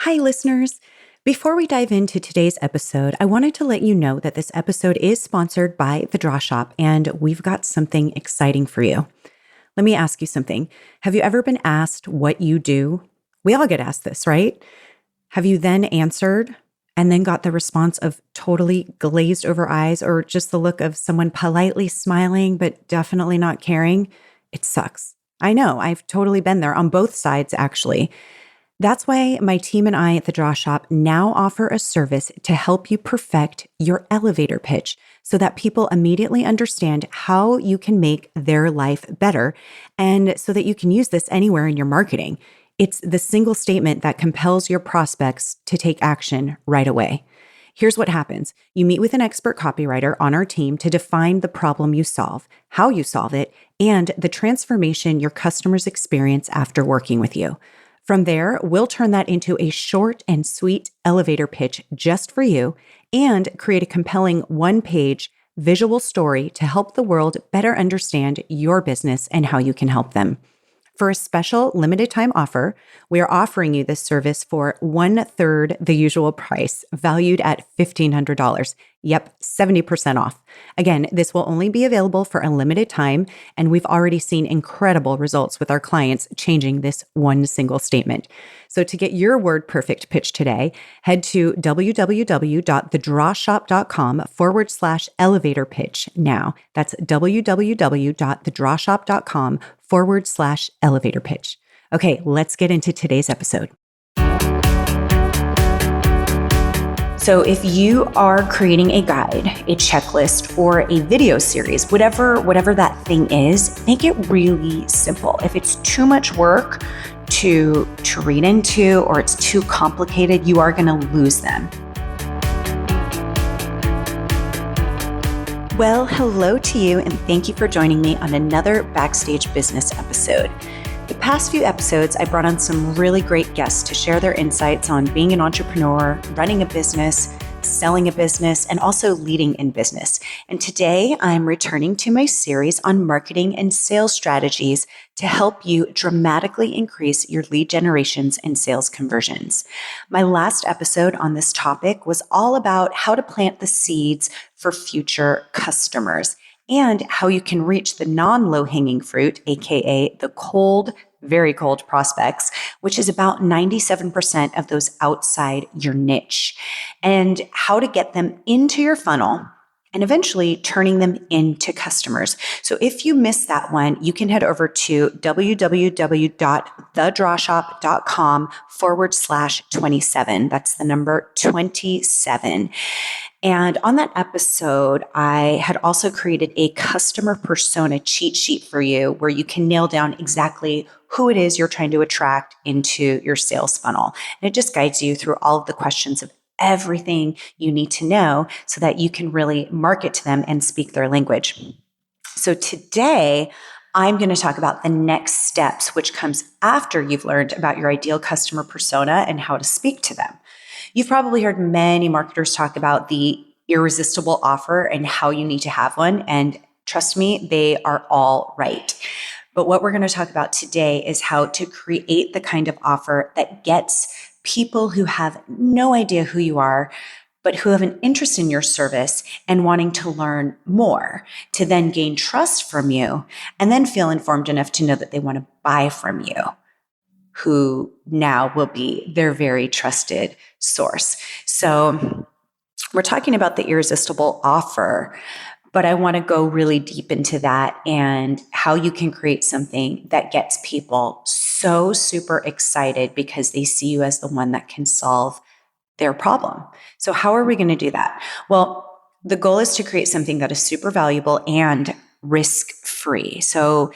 Hi, listeners. Before we dive into today's episode, I wanted to let you know that this episode is sponsored by The Draw Shop, and we've got something exciting for you. Let me ask you something. Have you ever been asked what you do? We all get asked this, right? Have you then answered and then got the response of totally glazed over eyes or just the look of someone politely smiling but definitely not caring? It sucks. I know, I've totally been there on both sides, actually. That's why my team and I at the Draw Shop now offer a service to help you perfect your elevator pitch so that people immediately understand how you can make their life better and so that you can use this anywhere in your marketing. It's the single statement that compels your prospects to take action right away. Here's what happens. You meet with an expert copywriter on our team to define the problem you solve, how you solve it, and the transformation your customers experience after working with you. From there, we'll turn that into a short and sweet elevator pitch just for you and create a compelling one-page visual story to help the world better understand your business and how you can help them. For a special limited time offer, we are offering you this service for 1/3 the usual price, valued at $1,500. Yep, 70% off. Again, this will only be available for a limited time, and we've already seen incredible results with our clients changing this one single statement. So to get your word perfect pitch today, head to www.thedrawshop.com/elevator pitch now. That's www.thedrawshop.com/elevator pitch. Okay, let's get into today's episode. So if you are creating a guide, a checklist, or a video series, whatever that thing is, make it really simple. If it's too much work to read into or it's too complicated, you are going to lose them. Well, hello to you, and thank you for joining me on another Backstage Business episode. The past few episodes, I brought on some really great guests to share their insights on being an entrepreneur, running a business, selling a business, and also leading in business. And today, I'm returning to my series on marketing and sales strategies to help you dramatically increase your lead generations and sales conversions. My last episode on this topic was all about how to plant the seeds for future customers and how you can reach the non-low-hanging fruit, aka the cold, very cold prospects, which is about 97% of those outside your niche, and how to get them into your funnel and eventually turning them into customers. So if you missed that one, you can head over to www.thedrawshop.com/27. That's the number 27. And on that episode, I had also created a customer persona cheat sheet for you where you can nail down exactly who it is you're trying to attract into your sales funnel. And it just guides you through all of the questions of everything you need to know so that you can really market to them and speak their language. So today, I'm going to talk about the next steps, which comes after you've learned about your ideal customer persona and how to speak to them. You've probably heard many marketers talk about the irresistible offer and how you need to have one. And trust me, they are all right. But what we're going to talk about today is how to create the kind of offer that gets people who have no idea who you are, but who have an interest in your service and wanting to learn more, to then gain trust from you and then feel informed enough to know that they want to buy from you, who now will be their very trusted source. So we're talking about the irresistible offer, but I want to go really deep into that and how you can create something that gets people so super excited because they see you as the one that can solve their problem. So how are we going to do that? Well, the goal is to create something that is super valuable and risk-free. So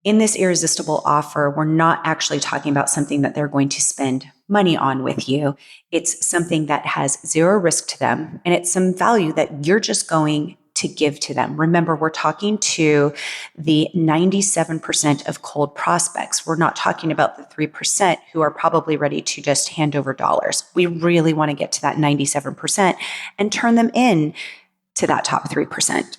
in this irresistible offer, we're not actually talking about something that they're going to spend money on with you. It's something that has zero risk to them, and it's some value that you're just going to give to them. Remember, we're talking to the 97% of cold prospects. We're not talking about the 3% who are probably ready to just hand over dollars. We really want to get to that 97% and turn them in to that top 3%.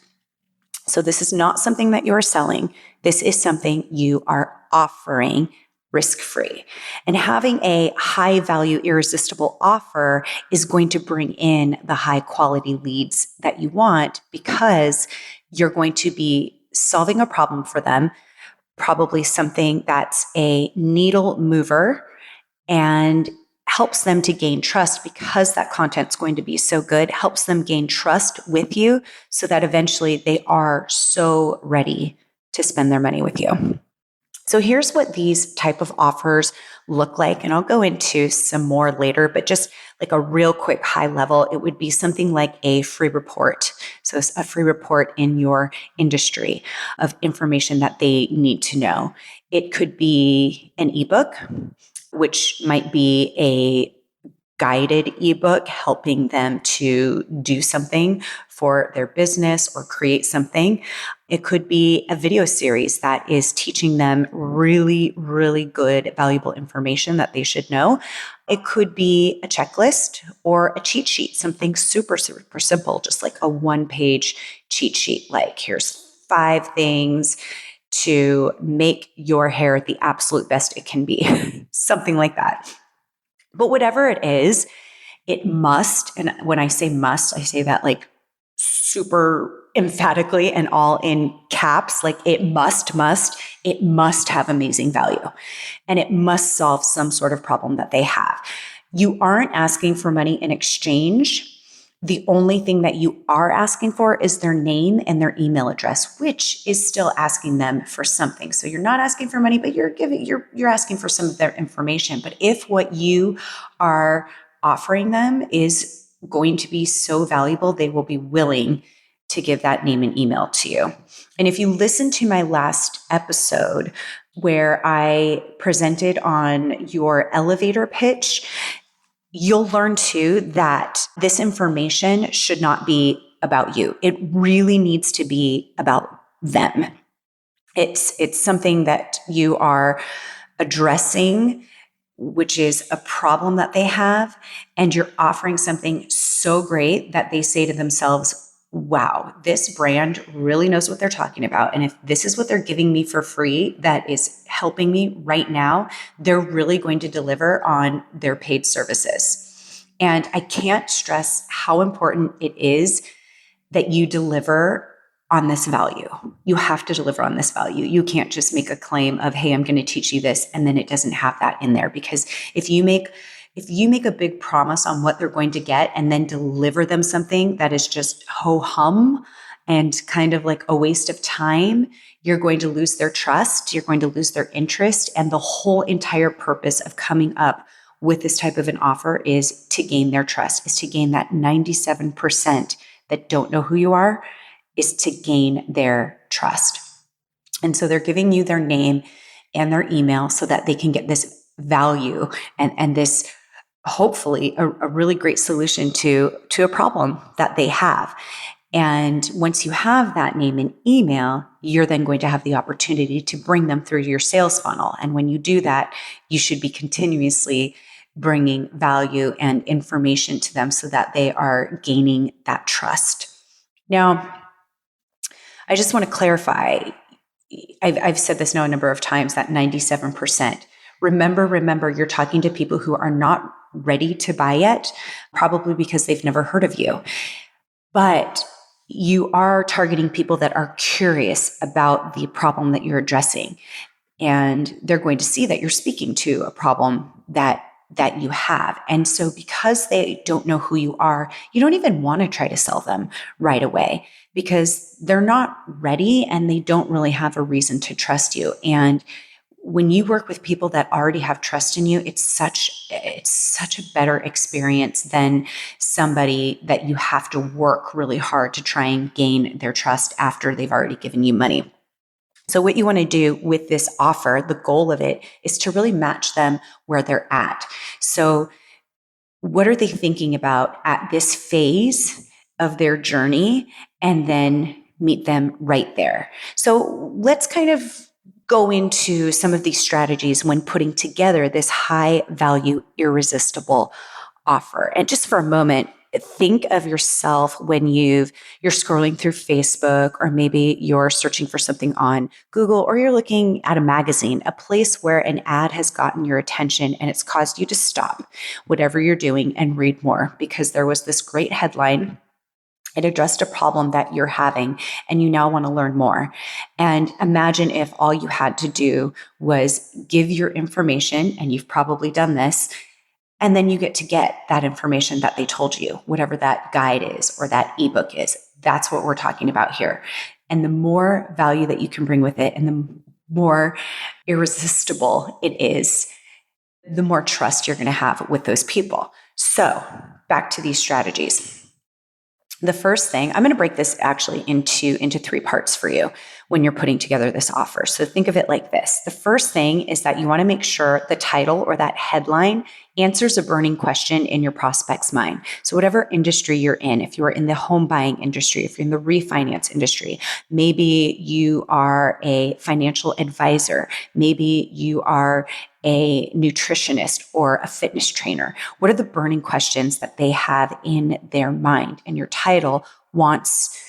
So this is not something that you're selling. This is something you are offering risk-free. And having a high-value, irresistible offer is going to bring in the high-quality leads that you want, because you're going to be solving a problem for them, probably something that's a needle mover and helps them to gain trust, because that content's going to be so good, helps them gain trust with you so that eventually they are so ready to spend their money with you. So here's what these type of offers look like. And I'll go into some more later, but just like a real quick high level, it would be something like a free report. So it's a free report in your industry of information that they need to know. It could be an ebook, which might be a guided ebook helping them to do something for their business or create something. It could be a video series that is teaching them really, really good, valuable information that they should know. It could be a checklist or a cheat sheet, something super, super simple, just like a one-page cheat sheet. Like, here's 5 things to make your hair the absolute best it can be, something like that. But whatever it is, it must, and when I say must, I say that like super emphatically and all in caps, like it must have amazing value, and it must solve some sort of problem that they have. You aren't asking for money in exchange. The only thing that you are asking for is their name and their email address, which is still asking them for something. So you're not asking for money, but you're asking for some of their information. But if what you are offering them is going to be so valuable, they will be willing to give that name and email to you. And if you listen to my last episode where I presented on your elevator pitch, you'll learn too that this information should not be about you. It really needs to be about them. It's something that you are addressing, which is a problem that they have, and you're offering something so great that they say to themselves, wow, this brand really knows what they're talking about. And if this is what they're giving me for free that is helping me right now, they're really going to deliver on their paid services. And I can't stress how important it is that you deliver on this value. You have to deliver on this value. You can't just make a claim of, hey, I'm going to teach you this, and then it doesn't have that in there. Because if you make a big promise on what they're going to get and then deliver them something that is just ho-hum and kind of like a waste of time, you're going to lose their trust, you're going to lose their interest. And the whole entire purpose of coming up with this type of an offer is to gain their trust, is to gain that 97% that don't know who you are, is to gain their trust. And so they're giving you their name and their email so that they can get this value and this, hopefully, a really great solution to a problem that they have. And once you have that name and email, you're then going to have the opportunity to bring them through your sales funnel. And when you do that, you should be continuously bringing value and information to them so that they are gaining that trust. Now, I just want to clarify, I've said this now a number of times, that 97%. Remember, you're talking to people who are not ready to buy yet, probably because they've never heard of you. But you are targeting people that are curious about the problem that you're addressing. And they're going to see that you're speaking to a problem that you have. And so because they don't know who you are, you don't even want to try to sell them right away, because they're not ready and they don't really have a reason to trust you. And when you work with people that already have trust in you, it's such a better experience than somebody that you have to work really hard to try and gain their trust after they've already given you money. So what you want to do with this offer, the goal of it is to really match them where they're at. So what are they thinking about at this phase of their journey, and then meet them right there. So let's kind of go into some of these strategies when putting together this high value, irresistible offer. And just for a moment, Think of yourself when you're scrolling through Facebook, or maybe you're searching for something on Google, or you're looking at a magazine, a place where an ad has gotten your attention and it's caused you to stop whatever you're doing and read more because there was this great headline. It addressed a problem that you're having and you now want to learn more. And imagine if all you had to do was give your information, and you've probably done this, and then you get that information that they told you, whatever that guide is or that ebook is. That's what we're talking about here. And the more value that you can bring with it and the more irresistible it is, the more trust you're going to have with those people. So back to these strategies. The first thing, I'm going to break this actually into 3 parts for you when you're putting together this offer. So think of it like this. The first thing is that you want to make sure the title or that headline answers a burning question in your prospect's mind. So whatever industry you're in, if you're in the home buying industry, if you're in the refinance industry, maybe you are a financial advisor, maybe you are a nutritionist or a fitness trainer. What are the burning questions that they have in their mind? And your title wants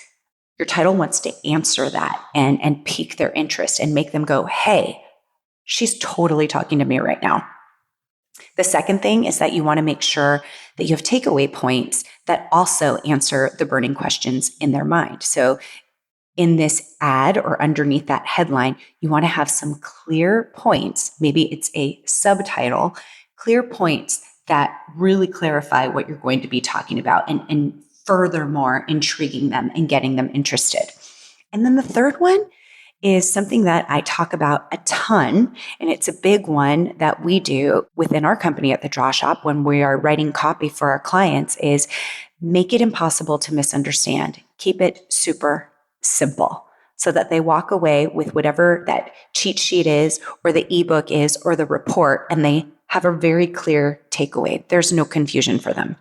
to answer that and pique their interest and make them go, hey, she's totally talking to me right now. The second thing is that you want to make sure that you have takeaway points that also answer the burning questions in their mind. So in this ad or underneath that headline, you want to have some clear points. Maybe it's a subtitle, clear points that really clarify what you're going to be talking about and furthermore intriguing them and getting them interested. And then the third one is something that I talk about a ton, and it's a big one that we do within our company at the Draw Shop when we are writing copy for our clients, is make it impossible to misunderstand. Keep it super simple so that they walk away with whatever that cheat sheet is or the ebook is or the report, and they have a very clear takeaway. There's no confusion for them.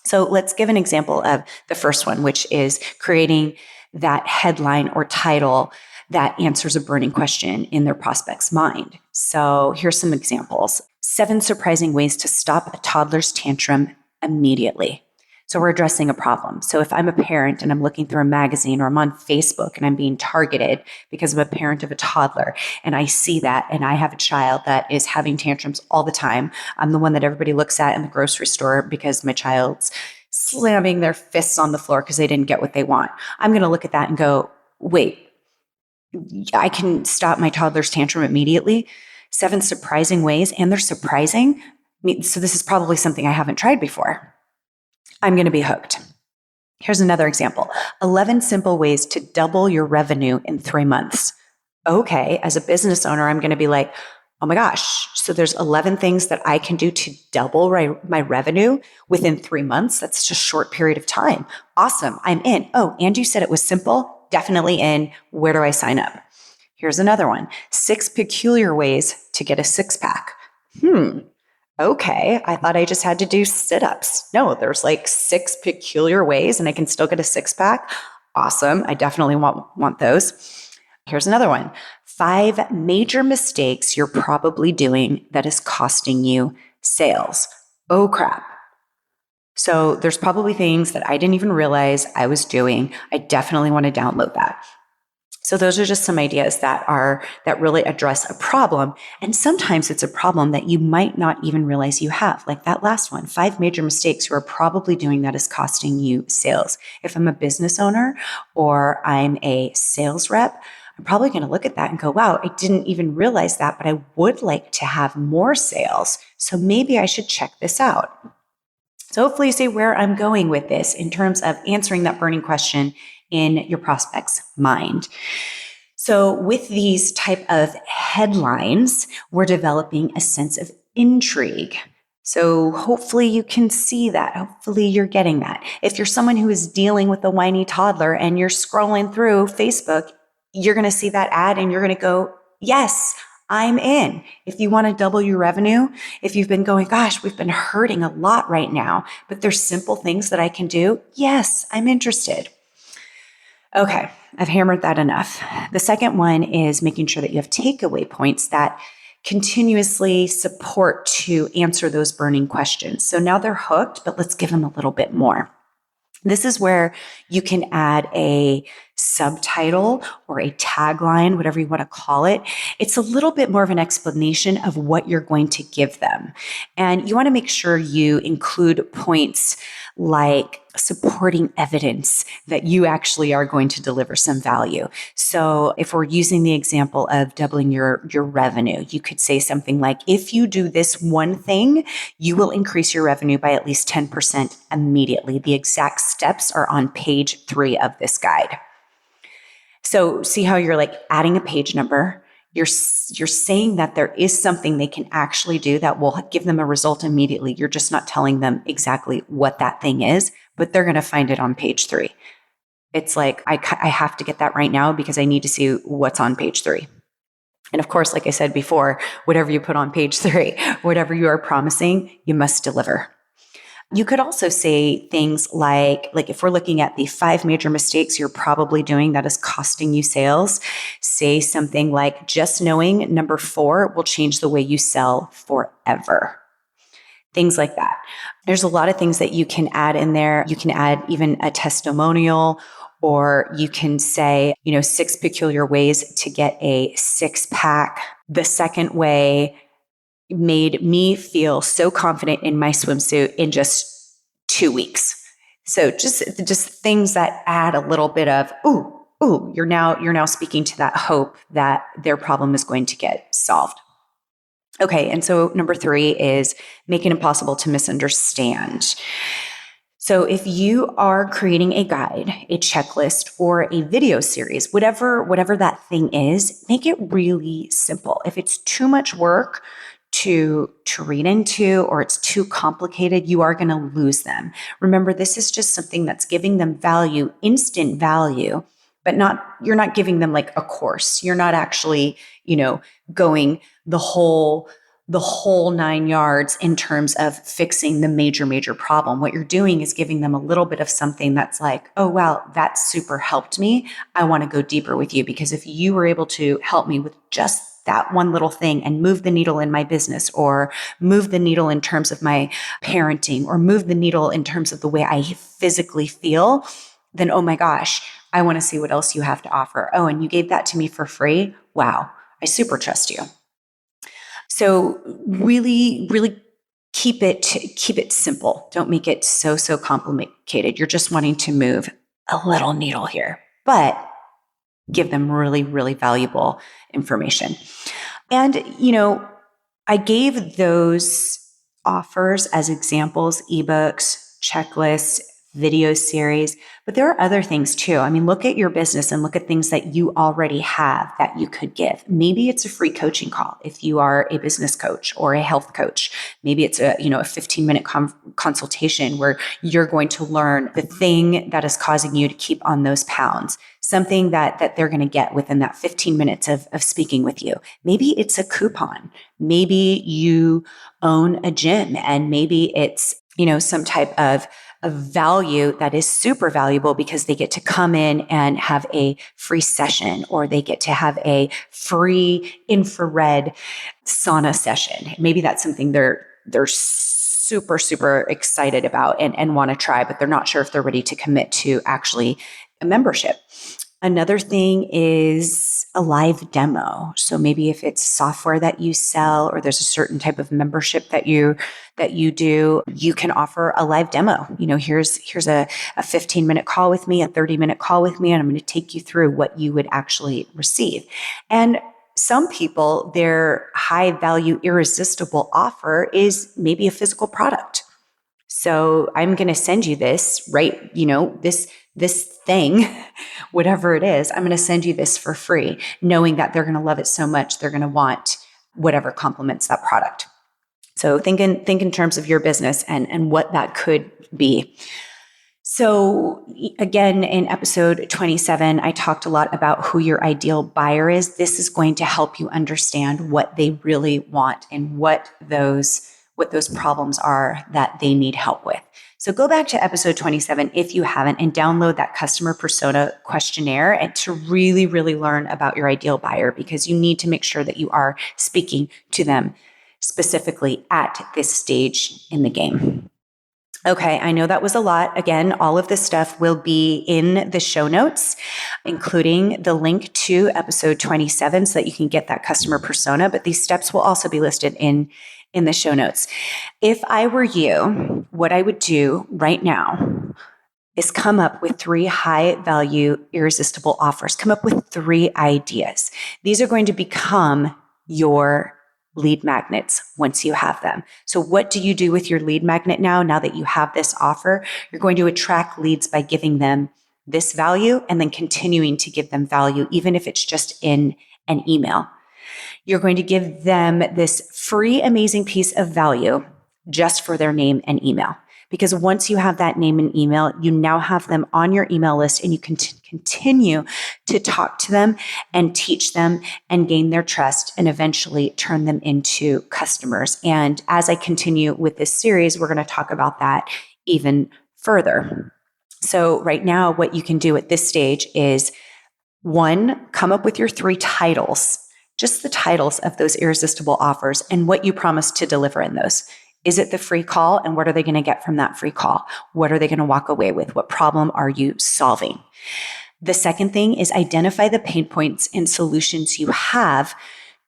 So let's give an example of the first one, which is creating that headline or title that answers a burning question in their prospect's mind. So here's some examples. 7 surprising ways to stop a toddler's tantrum immediately. So we're addressing a problem. So if I'm a parent and I'm looking through a magazine, or I'm on Facebook and I'm being targeted because I'm a parent of a toddler and I see that and I have a child that is having tantrums all the time, I'm the one that everybody looks at in the grocery store because my child's slamming their fists on the floor because they didn't get what they want. I'm going to look at that and go, wait, I can stop my toddler's tantrum immediately. 7 surprising ways, and they're surprising. So this is probably something I haven't tried before. I'm going to be hooked. Here's another example. 11 simple ways to double your revenue in 3 months. Okay, as a business owner, I'm going to be like, oh my gosh, so there's 11 things that I can do to double my revenue within 3 months. That's just a short period of time. Awesome, I'm in. Oh, and you said it was simple? Definitely in. Where do I sign up? Here's another one. 6 peculiar ways to get a 6-pack. Okay, I thought I just had to do sit-ups. No, there's like 6 peculiar ways and I can still get a 6-pack. Awesome. I definitely want those. Here's another one. 5 major mistakes you're probably doing that is costing you sales. Oh crap. So there's probably things that I didn't even realize I was doing. I definitely want to download that. So those are just some ideas that really address a problem. And sometimes it's a problem that you might not even realize you have. Like that last one, 5 major mistakes you are probably doing that is costing you sales. If I'm a business owner or I'm a sales rep, I'm probably going to look at that and go, wow, I didn't even realize that, but I would like to have more sales. So maybe I should check this out. So hopefully you see where I'm going with this in terms of answering that burning question in your prospect's mind. So with these type of headlines, we're developing a sense of intrigue. So hopefully you can see that. Hopefully you're getting that. If you're someone who is dealing with a whiny toddler and you're scrolling through Facebook, you're going to see that ad and you're going to go, yes, I'm in. If you want to double your revenue, if you've been going, gosh, we've been hurting a lot right now, but there's simple things that I can do. Yes, I'm interested. Okay, I've hammered that enough. The second one is making sure that you have takeaway points that continuously support to answer those burning questions. So now they're hooked, but let's give them a little bit more. This is where you can add a subtitle or a tagline, whatever you want to call it. It's a little bit more of an explanation of what you're going to give them. And you want to make sure you include points like supporting evidence that you actually are going to deliver some value. So if we're using the example of doubling your revenue, you could say something like, if you do this one thing, you will increase your revenue by at least 10% immediately. The exact steps are on page 3 of this guide. So see how you're like adding a page number. You're saying that there is something they can actually do that will give them a result immediately. You're just not telling them exactly what that thing is, but they're going to find it on page 3. It's like, I have to get that right now because I need to see what's on page 3. And of course, like I said before, whatever you put on page 3, whatever you are promising, you must deliver. You could also say things like if we're looking at the 5 major mistakes you're probably doing that is costing you sales, say something like, just knowing number 4 will change the way you sell forever. Things like that. There's a lot of things that you can add in there. You can add even a testimonial, or you can say, 6 peculiar ways to get a 6-pack. The second way made me feel so confident in my swimsuit in just 2 weeks. So just things that add a little bit of, you're now speaking to that hope that their problem is going to get solved. Okay, and so number 3 is make it impossible to misunderstand. So if you are creating a guide, a checklist, or a video series, whatever that thing is, make it really simple. If it's too much work to read into, or it's too complicated, you are going to lose them. Remember, this is just something that's giving them value, instant value, but you're not giving them like a course. You're not actually, going the whole 9 yards in terms of fixing the major problem. What you're doing is giving them a little bit of something that's like, oh, wow, that super helped me. I want to go deeper with you, because if you were able to help me with just that one little thing and move the needle in my business, or move the needle in terms of my parenting, or move the needle in terms of the way I physically feel, then, oh my gosh, I want to see what else you have to offer. Oh, and you gave that to me for free. Wow, I super trust you. So really, really keep it simple. Don't make it so complicated. You're just wanting to move a little needle here, but give them really, really valuable information. And, I gave those offers as examples, ebooks, checklists, video series, but there are other things too. I mean, look at your business and look at things that you already have that you could give. Maybe it's a free coaching call if you are a business coach or a health coach. Maybe it's a 15-minute consultation where you're going to learn the thing that is causing you to keep on those pounds. Something that they're going to get within that 15 minutes of speaking with you. Maybe it's a coupon. Maybe you own a gym, and maybe it's, some type of value that is super valuable because they get to come in and have a free session, or they get to have a free infrared sauna session. Maybe that's something they're super excited about and want to try, but they're not sure if they're ready to commit to actually a membership. Another thing is a live demo. So maybe if it's software that you sell, or there's a certain type of membership that you do, you can offer a live demo. Here's a 15-minute call with me, a 30-minute call with me, and I'm going to take you through what you would actually receive. And some people, their high value, irresistible offer is maybe a physical product. So I'm going to send you this, right? This thing, whatever it is, I'm going to send you this for free, knowing that they're going to love it so much, they're going to want whatever complements that product. So think in terms of your business and what that could be. So again, in episode 27, I talked a lot about who your ideal buyer is. This is going to help you understand what they really want and what those what those problems are that they need help with. So go back to episode 27 if you haven't and download that customer persona questionnaire and to really, really learn about your ideal buyer, because you need to make sure that you are speaking to them specifically at this stage in the game. Okay, I know that was a lot. Again, all of this stuff will be in the show notes, including the link to episode 27 so that you can get that customer persona, but these steps will also be listed in the show notes. If I were you, what I would do right now is come up with 3 high value irresistible offers. Come up with 3 ideas. These are going to become your lead magnets once you have them. So what do you do with your lead magnet now that you have this offer? You're going to attract leads by giving them this value and then continuing to give them value, even if it's just in an email. You're going to give them this free, amazing piece of value just for their name and email. Because once you have that name and email, you now have them on your email list and you can continue to talk to them and teach them and gain their trust and eventually turn them into customers. And as I continue with this series, we're going to talk about that even further. So right now, what you can do at this stage is 1, come up with your 3 titles, just the titles of those irresistible offers and what you promise to deliver in those. Is it the free call? And what are they going to get from that free call? What are they going to walk away with? What problem are you solving? The second thing is identify the pain points and solutions you have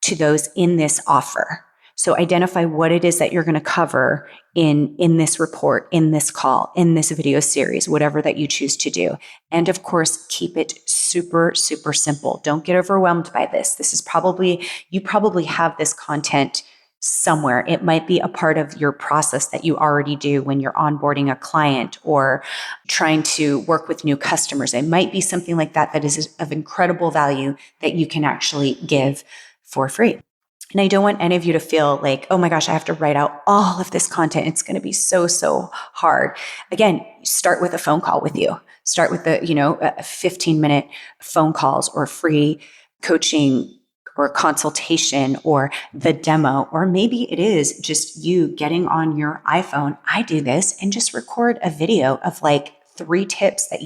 to those in this offer. So identify what it is that you're going to cover in this report, in this call, in this video series, whatever that you choose to do. And of course, keep it super, super simple. Don't get overwhelmed by this. You probably have this content somewhere. It might be a part of your process that you already do when you're onboarding a client or trying to work with new customers. It might be something like that is of incredible value that you can actually give for free. And I don't want any of you to feel like, oh my gosh, I have to write out all of this content. It's going to be so, so hard. Again, start with a phone call with you. Start with the, 15-minute phone calls or free coaching or consultation or the demo, or maybe it is just you getting on your iPhone. I do this and just record a video of like 3 tips that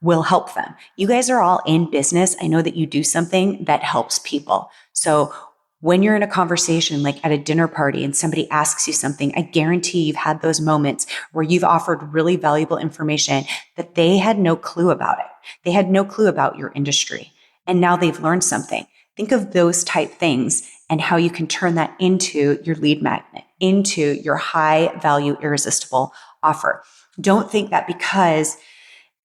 will help them. You guys are all in business. I know that you do something that helps people. So when you're in a conversation, like at a dinner party and somebody asks you something, I guarantee you've had those moments where you've offered really valuable information that they had no clue about it. They had no clue about your industry. And now they've learned something. Think of those type things and how you can turn that into your lead magnet, into your high value irresistible offer. Don't think that because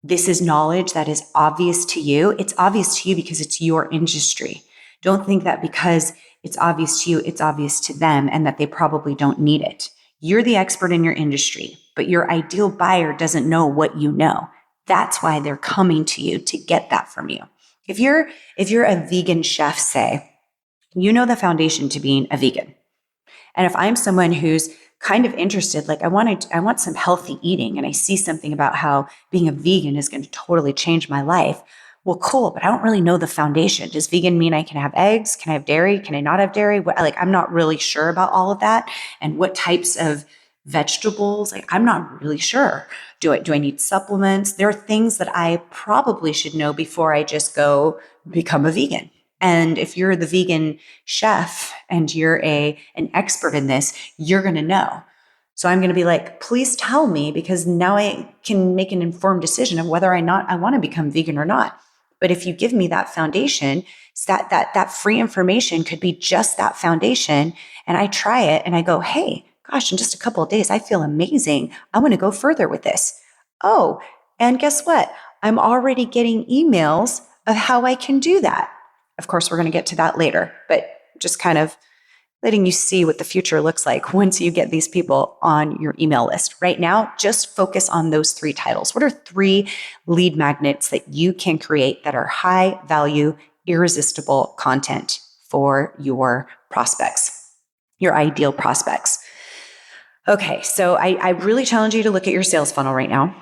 this is knowledge that is obvious to you, it's obvious to you because it's your industry. Don't think that because it's obvious to you, it's obvious to them and that they probably don't need it. You're the expert in your industry, but your ideal buyer doesn't know what you know. That's why they're coming to you to get that from you. If you're a vegan chef, say, you know the foundation to being a vegan. And if I'm someone who's kind of interested, like I want some healthy eating and I see something about how being a vegan is going to totally change my life. Well, cool, but I don't really know the foundation. Does vegan mean I can have eggs? Can I have dairy? Can I not have dairy? I'm not really sure about all of that. And what types of vegetables? I'm not really sure. Do I need supplements? There are things that I probably should know before I just go become a vegan. And if you're the vegan chef and you're an expert in this, you're going to know. So I'm going to be like, please tell me, because now I can make an informed decision of whether or not I want to become vegan or not. But if you give me that foundation, that free information could be just that foundation. And I try it and I go, hey, gosh, in just a couple of days, I feel amazing. I want to go further with this. Oh, and guess what? I'm already getting emails of how I can do that. Of course, we're going to get to that later, but just kind of letting you see what the future looks like once you get these people on your email list. Right now, just focus on those 3 titles. What are 3 lead magnets that you can create that are high value, irresistible content for your prospects, your ideal prospects? Okay, so I really challenge you to look at your sales funnel right now.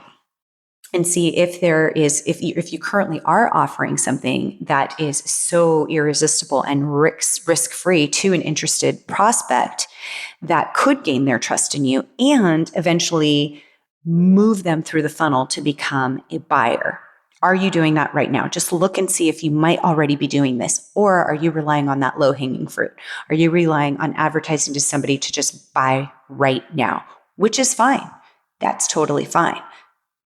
and see if if you currently are offering something that is so irresistible and risk-free to an interested prospect that could gain their trust in you and eventually move them through the funnel to become a buyer. Are you doing that right now? Just look and see if you might already be doing this, or are you relying on that low-hanging fruit? Are you relying on advertising to somebody to just buy right now, which is fine. That's totally fine.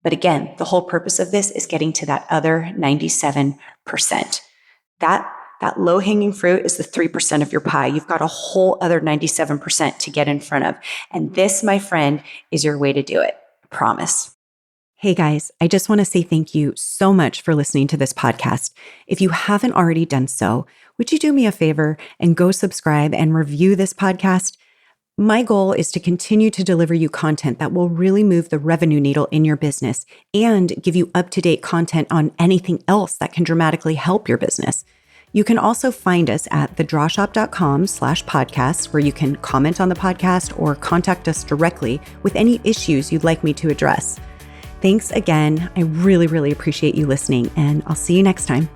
But again, the whole purpose of this is getting to that other 97%. That low-hanging fruit is the 3% of your pie. You've got a whole other 97% to get in front of. And this, my friend, is your way to do it. I promise. Hey guys, I just want to say thank you so much for listening to this podcast. If you haven't already done so, would you do me a favor and go subscribe and review this podcast? My goal is to continue to deliver you content that will really move the revenue needle in your business and give you up-to-date content on anything else that can dramatically help your business. You can also find us at thedrawshop.com/podcast, where you can comment on the podcast or contact us directly with any issues you'd like me to address. Thanks again. I really, really appreciate you listening, and I'll see you next time.